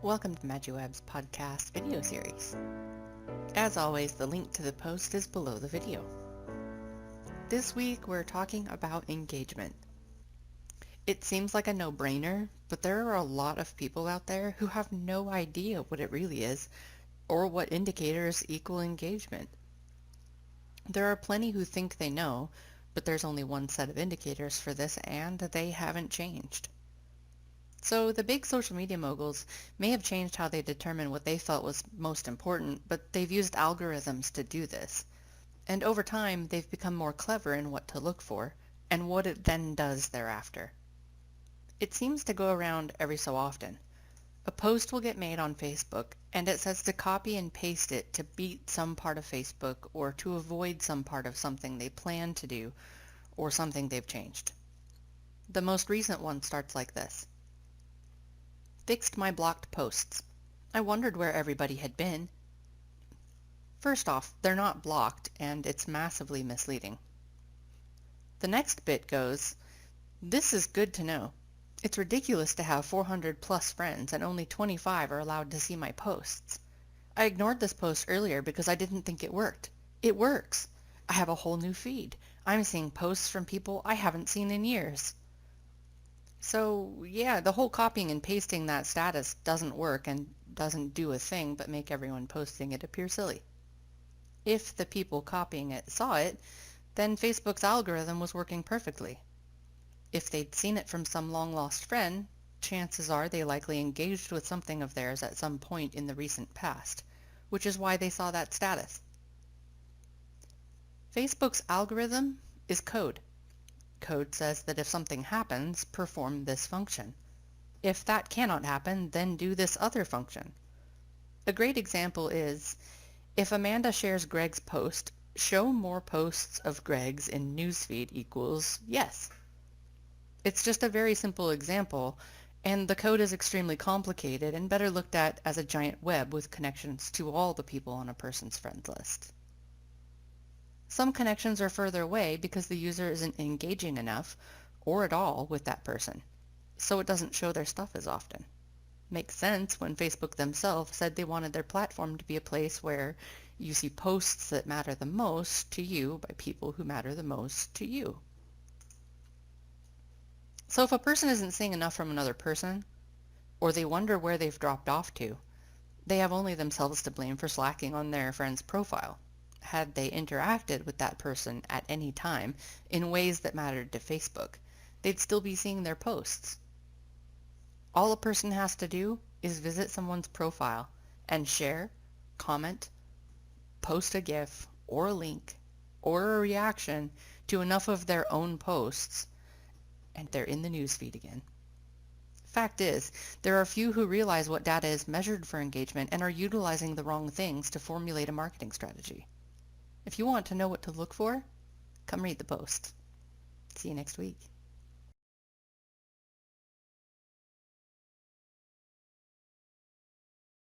Welcome to Magiweb's podcast video series. As always, the link to the post is below the video. This week we're talking about engagement. It seems like a no-brainer, but there are a lot of people out there who have no idea what it really is or what indicators equal engagement. There are plenty who think they know, but there's only one set of indicators for this and they haven't changed. So the big social media moguls may have changed how they determine what they felt was most important, but they've used algorithms to do this. And over time, they've become more clever in what to look for, and what it then does thereafter. It seems to go around every so often. A post will get made on Facebook, and it says to copy and paste it to beat some part of Facebook or to avoid some part of something they plan to do or something they've changed. The most recent one starts like this. Fixed my blocked posts. I wondered where everybody had been. First off, they're not blocked, and it's massively misleading. The next bit goes, this is good to know. It's ridiculous to have 400 plus friends and only 25 are allowed to see my posts. I ignored this post earlier because I didn't think it worked. It works. I have a whole new feed. I'm seeing posts from people I haven't seen in years. So yeah, the whole copying and pasting that status doesn't work and doesn't do a thing but make everyone posting it appear silly. If the people copying it saw it, then Facebook's algorithm was working perfectly. If they'd seen it from some long-lost friend, chances are they likely engaged with something of theirs at some point in the recent past, which is why they saw that status. Facebook's algorithm is code. Code says that if something happens, perform this function. If that cannot happen, then do this other function. A great example is, if Amanda shares Greg's post, show more posts of Greg's in newsfeed equals yes. It's just a very simple example, and the code is extremely complicated and better looked at as a giant web with connections to all the people on a person's friends list. Some connections are further away because the user isn't engaging enough, or at all, with that person, so it doesn't show their stuff as often. Makes sense when Facebook themselves said they wanted their platform to be a place where you see posts that matter the most to you by people who matter the most to you. So if a person isn't seeing enough from another person, or they wonder where they've dropped off to, they have only themselves to blame for slacking on their friend's profile. Had they interacted with that person at any time in ways that mattered to Facebook, they'd still be seeing their posts. All a person has to do is visit someone's profile and share, comment, post a GIF or a link or a reaction to enough of their own posts, and they're in the newsfeed again. Fact is, there are few who realize what data is measured for engagement and are utilizing the wrong things to formulate a marketing strategy. If you want to know what to look for, come read the post. See you next week.